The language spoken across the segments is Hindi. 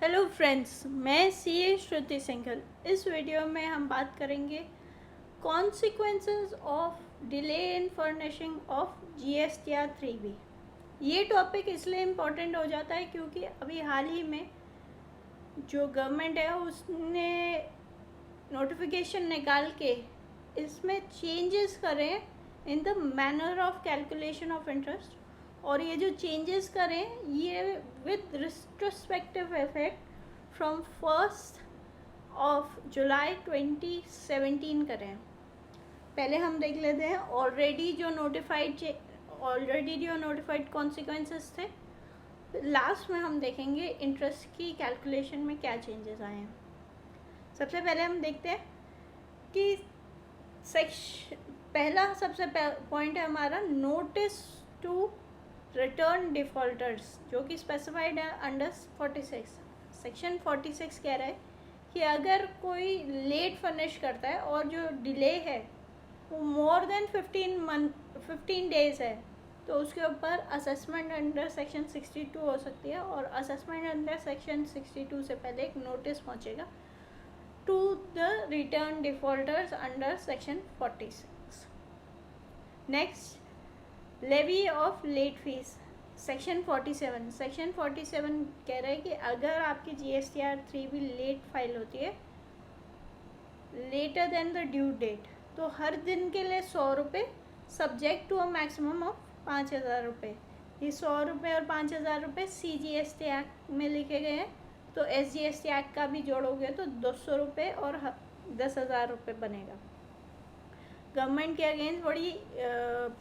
हेलो फ्रेंड्स, मैं सीए श्रुति सिंघल। इस वीडियो में हम बात करेंगे consequences of delay in furnishing of GSTR 3B। ये टॉपिक इसलिए इम्पोर्टेंट हो जाता है क्योंकि अभी हाल ही में जो गवर्नमेंट है उसने नोटिफिकेशन निकाल के इसमें चेंजेस करें in the manner of calculation of interest. और ये जो चेंजेस करें ये विद रिट्रोस्पेक्टिव इफेक्ट फ्रॉम 1 जुलाई 2017 करें। पहले हम देख लेते हैं ऑलरेडी जो नोटिफाइड कॉन्सिक्वेंसेस थे। लास्ट में हम देखेंगे इंटरेस्ट की कैलकुलेशन में क्या चेंजेस आए हैं। सबसे पहले हम देखते हैं कि पहला सबसे पॉइंट है हमारा नोटिस टू रिटर्न डिफ़ॉल्टर्स, जो कि स्पेसिफाइड है अंडर 46। सेक्शन 46 कह रहा है कि अगर कोई लेट फर्निश करता है और जो डिले है वो मोर देन 15 डेज है तो उसके ऊपर असेसमेंट अंडर सेक्शन 62 हो सकती है। और असेसमेंट अंडर सेक्शन 62 से पहले एक नोटिस पहुंचेगा to the return defaulters under section 46। Next, levy of late fees, section 47 कह रहा है कि अगर आपकी जीएसटीआर 3B लेट फाइल होती है later than the due date तो हर दिन के लिए 100 रुपये subject to a maximum of 5,000 रुपये। ये 100 रुपये और 5,000 रुपये CGST एक्ट में लिखे गए हैं, तो SGST एक्ट का भी जोड़ोगे तो 200 रुपये और 10,000 रुपये बनेगा। गवर्नमेंट के अगेंस्ट बड़ी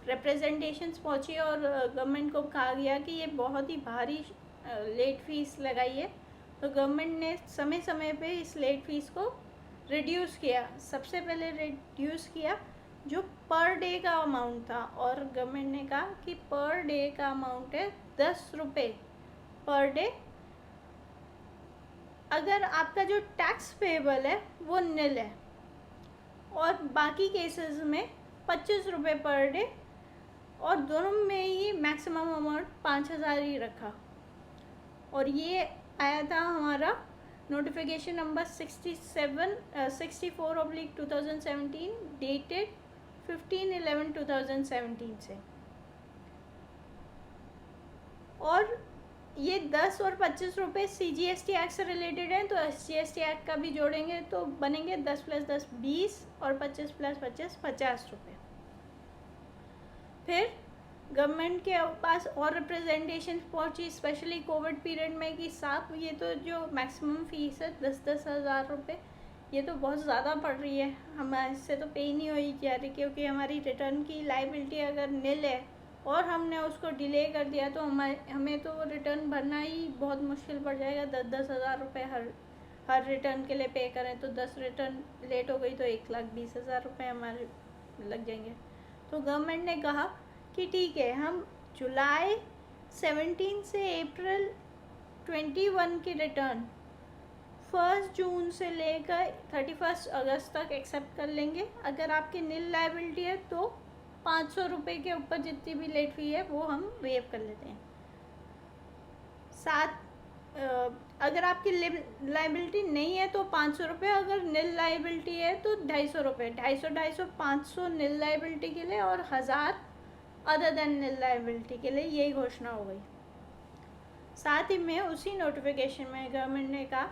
रिप्रेजेंटेशंस पहुंची और गवर्नमेंट को कहा गया कि ये बहुत ही भारी लेट फीस लगाई है, तो गवर्नमेंट ने समय समय पे इस लेट फीस को रिड्यूस किया। सबसे पहले रिड्यूस किया जो पर डे का अमाउंट था, और गवर्नमेंट ने कहा कि पर डे का अमाउंट है 10 रुपये पर डे। अगर आपका जो टैक्स पेएबल है वो निल है, और बाकी केसेस में 25 रुपये पर डे, और दोनों में ही मैक्सिमम अमाउंट 5,000 ही रखा। और ये आया था हमारा नोटिफिकेशन नंबर 64/2017 डेटेड 15/11/2017 से। और ये 10 और 25 रुपये CGST एक्ट से रिलेटेड हैं, तो SGST एक्ट का भी जोड़ेंगे तो बनेंगे 10 + 10 20 और 25 + 25 50 रुपये। फिर गवर्नमेंट के पास और रिप्रेजेंटेशन पहुंची स्पेशली कोविड पीरियड में कि साहब ये तो जो मैक्सिमम फ़ीस है 10-10 हज़ार रुपये, ये तो बहुत ज़्यादा पड़ रही है, हमारे से तो पे नहीं हुई जा रही, क्योंकि हमारी रिटर्न की लाइबिलिटी अगर निल है और हमने उसको डिले कर दिया तो हमें तो रिटर्न भरना ही बहुत मुश्किल पड़ जाएगा। 10-10 हज़ार रुपये हर रिटर्न के लिए पे करें तो 10 रिटर्न लेट हो गई तो 1,20,000 रुपये हमारे लग जाएंगे। तो गवर्नमेंट ने कहा कि ठीक है, हम जुलाई 17 से अप्रैल 21 की रिटर्न 1 जून से लेकर 31 अगस्त तक एक्सेप्ट कर लेंगे। अगर आपकी निल लाइबिलिटी है तो 500 रुपये के ऊपर जितनी भी लेट फी है वो हम वेव कर लेते हैं। अगर आपकी लाइबिलिटी नहीं है तो 500 रुपये, अगर निल लाइबिलिटी है तो 250 रुपये। 250, 500 निल लाइबिलिटी के लिए और 1000 अदर देन निल लाइबिलिटी के लिए, यही घोषणा हो गई। साथ ही में उसी नोटिफिकेशन में गवर्नमेंट ने कहा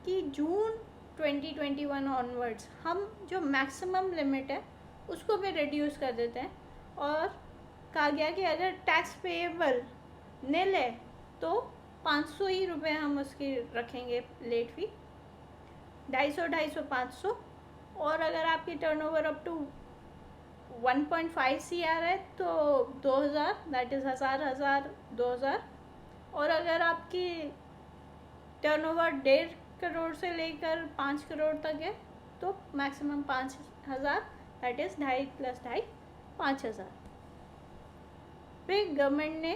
कि जून 2021 ऑनवर्ड्स हम जो मैक्सिमम लिमिट है उसको भी रिड्यूस कर देते हैं, और कहा गया कि अगर टैक्स पेएबल निल है तो 500 ही रुपये हम उसकी रखेंगे लेट फी, 250, 500। और अगर आपकी टर्नओवर अप टू 1.5 CR है तो 2,000, दैट इज़ 1,000, 2,000। और अगर आपकी टर्नओवर 1.5 करोड़ से लेकर 5 करोड़ तक है तो मैक्सिमम 5,000, दैट इज़ 2.5 + 2.5 5,000। फिर गवर्नमेंट ने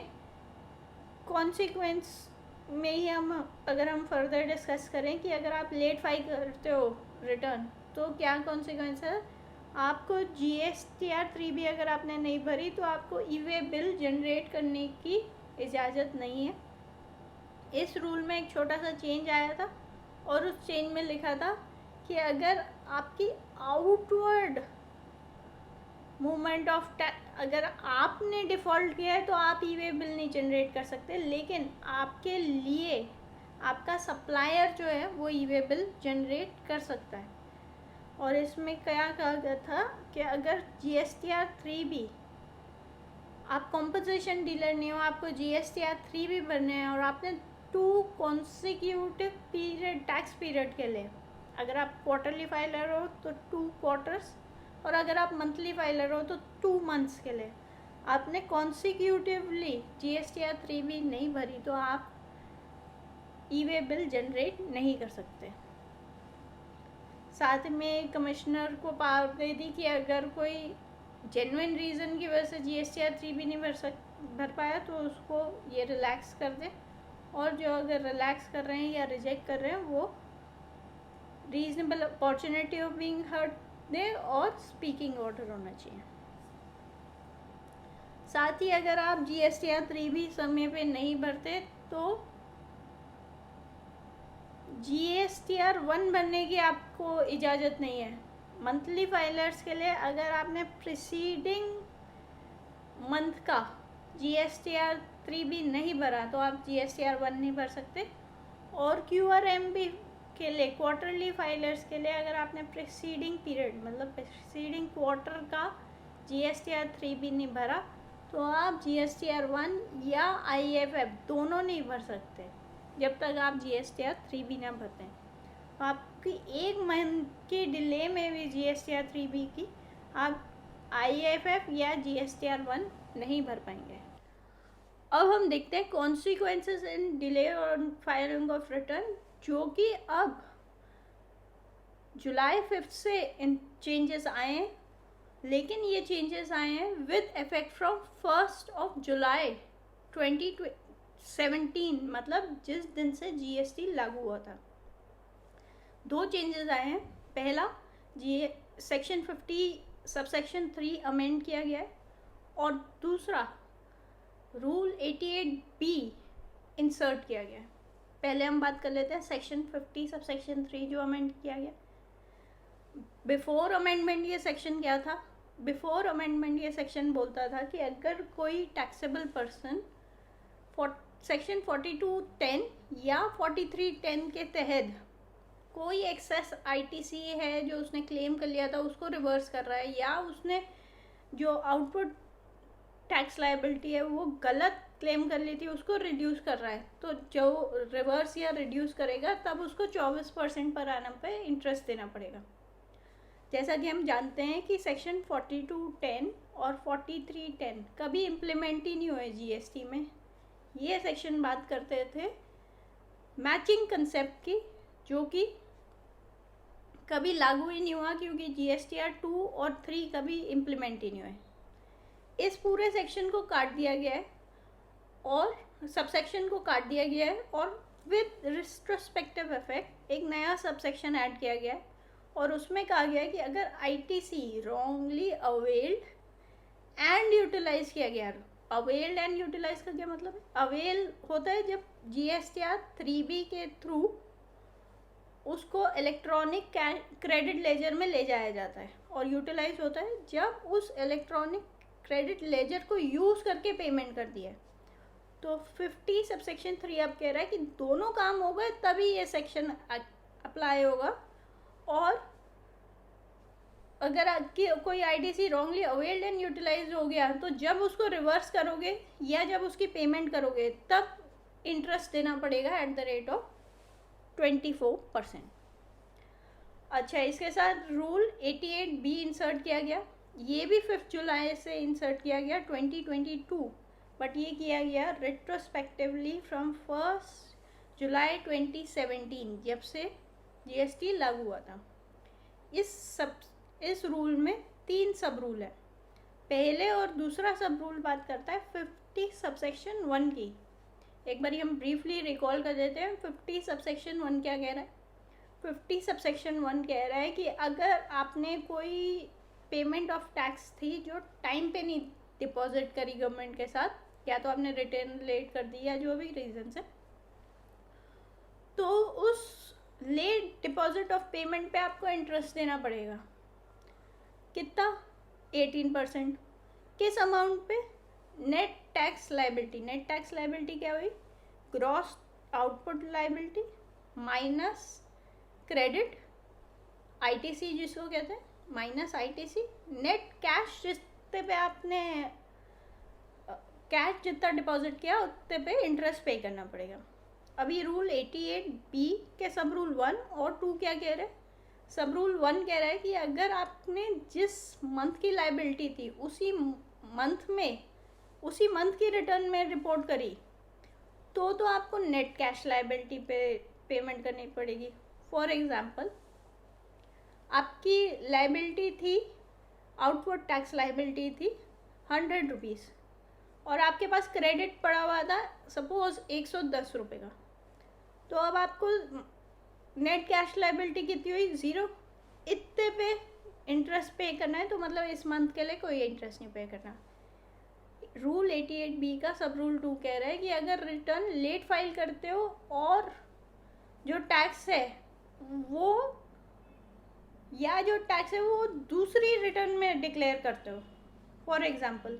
कॉन्सिक्वेंस में ही अगर हम फर्दर डिस्कस करें कि अगर आप लेट फाइल करते हो रिटर्न तो क्या कॉन्सिक्वेंस है। आपको GSTR 3B अगर आपने नहीं भरी तो आपको ई वे बिल जनरेट करने की इजाज़त नहीं है। इस रूल में एक छोटा सा चेंज आया था और उस चेंज में लिखा था कि अगर आपकी आउटवर्ड मूवमेंट ऑफ अगर आपने डिफ़ॉल्ट किया है तो आप ई वे बिल नहीं जनरेट कर सकते, लेकिन आपके लिए आपका सप्लायर जो है वो ई वे बिल जनरेट कर सकता है। और इसमें क्या कहा गया था कि अगर GSTR 3 भी, आप कॉम्पोजिशन डीलर नहीं हो, आपको GSTR 3 भी भरने हैं और आपने 2 कॉन्सिक्यूटिव पीरियड टैक्स पीरियड के लिए, अगर आप क्वार्टरली फाइलर हो तो 2 क्वार्टर्स, और अगर आप मंथली फाइलर हो तो 2 मंथ्स के लिए आपने कॉन्सिक्यूटिवली GSTR 3 भी नहीं भरी तो आप ई वे बिल जनरेट नहीं कर सकते। साथ में कमिश्नर को पावर दे दी कि अगर कोई जेन्युइन रीज़न की वजह से GSTR 3 भी नहीं भर पाया तो उसको ये रिलैक्स कर दे, और जो अगर रिलैक्स कर रहे हैं या रिजेक्ट कर रहे हैं वो reasonable opportunity of being heard they और स्पीकिंग ऑर्डर होना चाहिए। साथ ही अगर आप GSTR 3 भी समय पे नहीं भरते तो GSTR 1 भरने की आपको इजाज़त नहीं है। मंथली फाइलर्स के लिए अगर आपने प्रीसीडिंग मंथ का GSTR 3 भी नहीं भरा तो आप GSTR 1 नहीं भर सकते। और QRMB के लिए, क्वार्टरली फाइलर्स के लिए, अगर आपने प्रीसीडिंग पीरियड मतलब प्रीसीडिंग क्वार्टर का GSTR 3 भी नहीं भरा तो आप GSTR 1 या IFF दोनों नहीं भर सकते जब तक आप GSTR 3 भी ना भरते हैं। तो आपकी 1 मंथ के डिले में भी GSTR 3 भी की आप IFF या GSTR 1 नहीं भर पाएंगे। अब हम देखते हैं कॉन्सिक्वेंसेस इन डिले और फाइलिंग ऑफ रिटर्न, जो कि अब जुलाई 5 से इन चेंजेस आए हैं, लेकिन ये चेंजेस आए हैं विद इफेक्ट फ्रॉम 1 जुलाई 2017, मतलब जिस दिन से GST लागू हुआ था। 2 चेंजेस आए हैं। पहला, सेक्शन 50 सबसेक्शन 3 अमेंड किया गया है, और दूसरा रूल 88B इंसर्ट किया गया है। पहले हम बात कर लेते हैं सेक्शन 50 सबसेक्शन 3 जो अमेंड किया गया। बिफोर अमेंडमेंट ये सेक्शन क्या था? बिफोर अमेंडमेंट ये सेक्शन बोलता था कि अगर कोई टैक्सेबल पर्सन सेक्शन 4210 या 4310 के तहत कोई एक्सेस ITC है जो उसने क्लेम कर लिया था उसको रिवर्स कर रहा है, या उसने जो आउटपुट टैक्स लायबिलिटी है वो गलत क्लेम कर ली थी उसको रिड्यूस कर रहा है, तो जो रिवर्स या रिड्यूस करेगा तब उसको 24% पर एनम पे इंटरेस्ट देना पड़ेगा। जैसा कि हम जानते हैं कि सेक्शन 4210 और 4310 कभी इम्प्लीमेंट ही नहीं हुए GST में। ये सेक्शन बात करते थे मैचिंग कंसेप्ट की, जो कि कभी लागू ही नहीं हुआ क्योंकि GSTR 2 और 3 कभी इम्प्लीमेंट ही नहीं हुए। इस पूरे सेक्शन को काट दिया गया है और सबसेक्शन को काट दिया गया है, और विद रिट्रोस्पेक्टिव इफेक्ट एक नया सबसेक्शन ऐड किया गया है, और उसमें कहा गया है कि अगर ITC wrongly availed and utilise किया गया। अवेल्ड एंड यूटिलाइज का क्या मतलब है? अवेल होता है जब GSTR 3B के थ्रू उसको इलेक्ट्रॉनिक क्रेडिट लेजर में ले जाया जाता है, और यूटिलाइज होता है जब उस इलेक्ट्रॉनिक क्रेडिट लेजर को यूज़ करके पेमेंट कर दिया। तो 50 सबसेक्शन 3 अब कह रहा है कि दोनों काम हो गए तभी ये सेक्शन अप्लाई होगा, और अगर कोई ITC wrongly availed and utilise हो गया तो जब उसको रिवर्स करोगे या जब उसकी पेमेंट करोगे तब इंटरेस्ट देना पड़ेगा एट द रेट ऑफ 24%। अच्छा, इसके साथ रूल 88B इंसर्ट किया गया। ये भी 5 जुलाई से इंसर्ट किया गया 2022, बट ये किया गया रिट्रोस्पेक्टिवली फ्रॉम 1 जुलाई 2017 जब से GST लागू हुआ था। इस रूल में 3 सब रूल है। पहले और दूसरा सब रूल बात करता है 50 सबसेक्शन 1 की। एक बार हम ब्रीफली रिकॉल कर देते हैं 50 सबसेक्शन 1 क्या कह रहा है। 50 सबसेक्शन 1 कह रहा है कि अगर आपने कोई पेमेंट ऑफ टैक्स थी जो टाइम पे नहीं डिपॉजिट करी गवर्नमेंट के साथ, या तो आपने रिटर्न लेट कर दी या जो भी रीज़न है, डिपॉजिट ऑफ पेमेंट पे आपको इंटरेस्ट देना पड़ेगा। कितना? 18%। किस अमाउंट पे? Net tax liability. Net tax liability क्या हुई? Gross output liability minus credit ITC जिसको कहते हैं, माइनस आईटीसी नेट कैश जितने पे आपने कैश जितना डिपॉजिट किया उतने पे इंटरेस्ट पे करना पड़ेगा। अभी रूल 88B के सब रूल 1 और 2 क्या कह रहे हैं? सब रूल 1 कह रहा है कि अगर आपने जिस मंथ की लाइबिलिटी थी उसी मंथ की रिटर्न में रिपोर्ट करी तो आपको नेट कैश लाइबिलिटी पे पेमेंट करनी पड़ेगी। फॉर एग्जांपल, आपकी लाइबिलिटी थी, आउटवर्ड टैक्स लाइबिलिटी थी 100 रुपीज़ और आपके पास क्रेडिट पड़ा हुआ था सपोज 110 रुपये का, तो अब आपको नेट कैश लाइबिलिटी कितनी हुई? 0। इतने पे इंटरेस्ट पे करना है, तो मतलब इस मंथ के लिए कोई इंटरेस्ट नहीं पे करना। रूल 88B का सब रूल 2 कह रहा है कि अगर रिटर्न लेट फाइल करते हो और जो टैक्स है वो दूसरी रिटर्न में डिक्लेयर करते हो। फॉर एग्जांपल,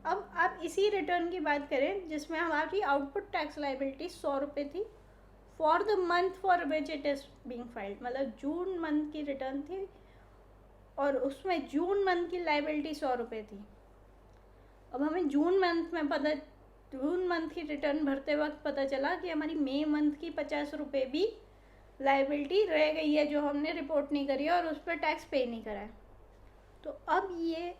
अब आप इसी रिटर्न की बात करें जिसमें हमारी आउटपुट टैक्स लाइबिलिटी 100 रुपये थी for the month for which it is being filed, मतलब जून मंथ की रिटर्न थी और उसमें जून मंथ की लाइबिलिटी 100 रुपये थी। अब हमें जून मंथ की रिटर्न भरते वक्त पता चला कि हमारी मई मंथ की 50 रुपये भी लाइबिलिटी रह गई है जो हमने रिपोर्ट नहीं करी है और उस पर टैक्स पे नहीं करा है। तो अब ये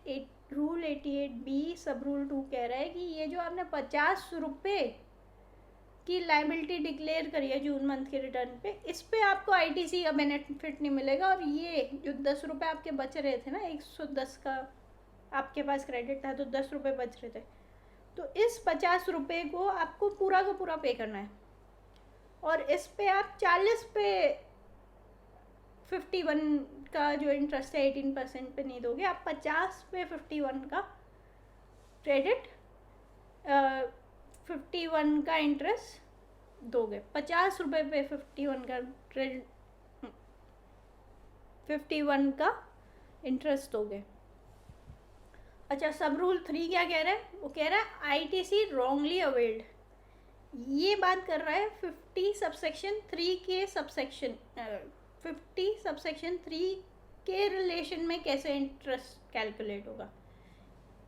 रूल 88B सब रूल 2 कह रहा है कि ये जो आपने 50 रुपये की लाइबिलिटी डिक्लेयर करी है जून मंथ के रिटर्न पे, इस पे आपको आईटीसी का बेनिफिट नहीं मिलेगा और ये जो 10 रुपये आपके बच रहे थे ना, 110 का आपके पास क्रेडिट था तो 10 रुपये बच रहे थे, तो इस 50 रुपये को आपको पूरा का पूरा पे करना है और इस पे आप 40 पे 51 का जो इंटरेस्ट है 18% पे नहीं दोगे, आप 50 पे 51 का क्रेडिट 51 का इंटरेस्ट दोगे। 50 रुपये पे 51 का क्रेडिट 51 का इंटरेस्ट दोगे। अच्छा, सब रूल 3 क्या कह रहा है? वो कह रहा है आईटीसी रॉन्गली अवेल्ड। ये बात कर रहा है 50 सबसेक्शन 3 के रिलेशन में कैसे इंटरेस्ट कैलकुलेट होगा,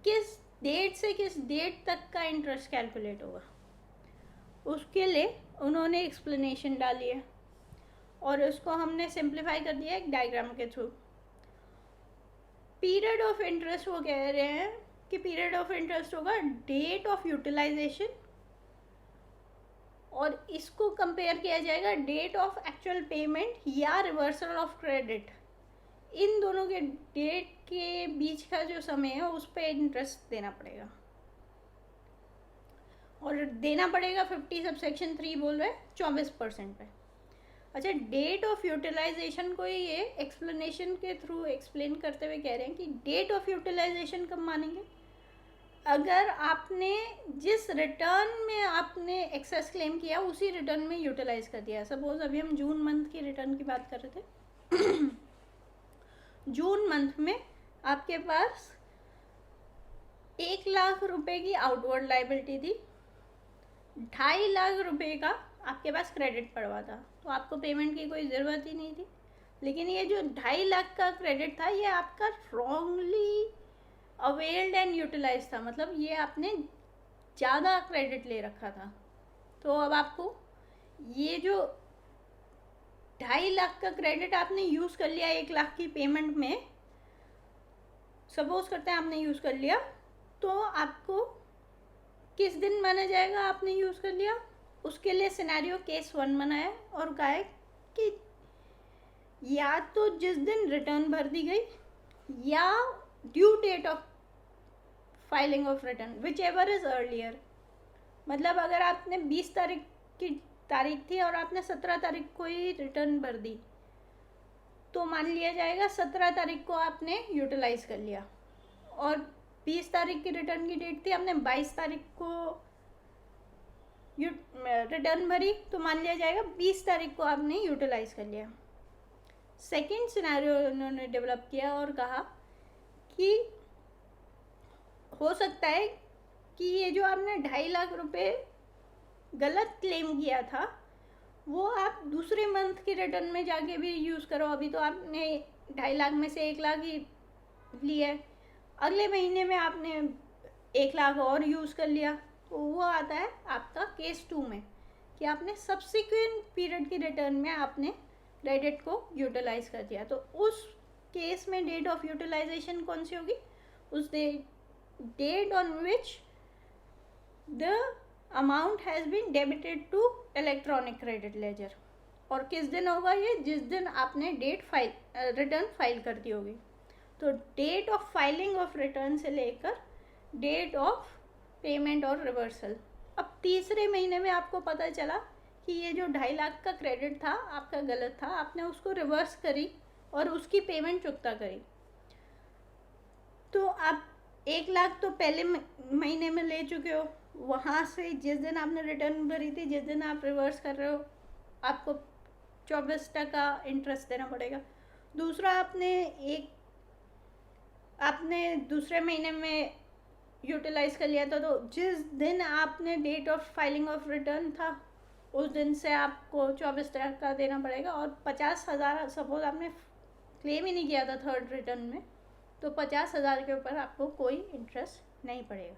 किस डेट से किस डेट तक का इंटरेस्ट कैलकुलेट होगा, उसके लिए उन्होंने एक्सप्लेनेशन डाली है और उसको हमने सिंप्लीफाई कर दिया एक डायग्राम के थ्रू। पीरियड ऑफ इंटरेस्ट वो कह रहे हैं कि पीरियड ऑफ इंटरेस्ट होगा डेट ऑफ यूटिलाइजेशन और इसको कंपेयर किया जाएगा डेट ऑफ एक्चुअल पेमेंट या रिवर्सल ऑफ क्रेडिट। इन दोनों के डेट के बीच का जो समय है उस पर इंटरेस्ट देना पड़ेगा और देना पड़ेगा 50 सबसेक्शन 3 बोल रहे हैं 24% पे। अच्छा, डेट ऑफ यूटिलाइजेशन को ये एक्सप्लेनेशन के थ्रू एक्सप्लेन करते हुए कह रहे हैं कि डेट ऑफ यूटिलाइजेशन कब मानेंगे? अगर आपने जिस रिटर्न में आपने एक्सेस क्लेम किया उसी रिटर्न में यूटिलाइज कर दिया। सपोज अभी हम जून मंथ की रिटर्न की बात कर रहे थे जून मंथ में आपके पास 1 लाख रुपए की आउटवर्ड लाइबिलिटी थी, 2.5 लाख रुपए का आपके पास क्रेडिट पड़ा हुआ था, तो आपको पेमेंट की कोई ज़रूरत ही नहीं थी। लेकिन ये जो 2.5 लाख का क्रेडिट था ये आपका रॉन्गली अवेल्ड एंड यूटिलाइज था, मतलब ये आपने ज़्यादा क्रेडिट ले रखा था। तो अब आपको ये जो 2.5 लाख का क्रेडिट आपने यूज़ कर लिया 1 लाख की पेमेंट में, सपोज करते हैं आपने यूज़ कर लिया, तो आपको किस दिन माना जाएगा आपने यूज़ कर लिया? उसके लिए सिनेरियो केस 1 बनाया और कहा है कि या तो जिस दिन रिटर्न भर दी गई या due date of filing of return whichever is earlier. मतलब अगर आपने 20 तारीख की तारीख थी और आपने 17 तारीख को ही रिटर्न भर दी तो मान लिया जाएगा 17 तारीख को आपने यूटिलाइज कर लिया, और 20 तारीख की रिटर्न की डेट थी, आपने 22 तारीख को रिटर्न भरी तो मान लिया जाएगा 20 तारीख को आपने यूटिलाइज कर लिया। सेकंड सिनेरियो उन्होंने डेवलप किया और कहा कि हो सकता है कि ये जो आपने 2.5 लाख रुपए गलत क्लेम किया था वो आप दूसरे मंथ के रिटर्न में जाके भी यूज़ करो। अभी तो आपने 2.5 लाख में से 1 लाख ही लिया है, अगले महीने में आपने 1 लाख और यूज़ कर लिया, तो वो आता है आपका केस 2 में कि आपने सब्सिक्वेंट पीरियड के रिटर्न में आपने क्रेडिट को यूटिलाइज कर दिया। तो उस केस में डेट ऑफ यूटिलाइजेशन कौन सी होगी? उस date on which the amount has been debited to electronic credit ledger. और किस दिन होगा ये? जिस दिन आपने रिटर्न फाइल कर दी होगी। तो date of filing of return से लेकर डेट ऑफ पेमेंट और रिवर्सल। अब तीसरे महीने में आपको पता चला कि ये जो 2.5 लाख का क्रेडिट था आपका गलत था, आपने उसको रिवर्स करी और उसकी पेमेंट चुकता करी। तो आप 1 लाख तो पहले महीने में ले चुके हो, वहाँ से जिस दिन आपने रिटर्न भरी थी, जिस दिन आप रिवर्स कर रहे हो, आपको 24% इंटरेस्ट देना पड़ेगा। दूसरा, आपने दूसरे महीने में यूटिलाइज कर लिया था, तो जिस दिन आपने date of filing of return था उस दिन से आपको 24% देना पड़ेगा। और 50,000 सपोज आपने क्लेम ही नहीं किया था थर्ड रिटर्न में, तो 50,000 के ऊपर आपको कोई इंटरेस्ट नहीं पड़ेगा।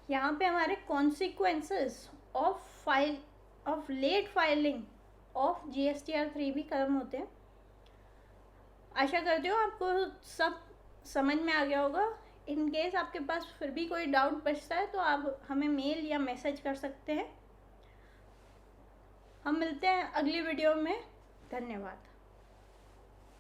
यहाँ पे हमारे consequences of late filing of GSTR 3 भी खत्म होते हैं। आशा करती हूँ आपको सब समझ में आ गया होगा। इन केस आपके पास फिर भी कोई डाउट बचता है तो आप हमें मेल या मैसेज कर सकते हैं। हम मिलते हैं अगली वीडियो में। धन्यवाद।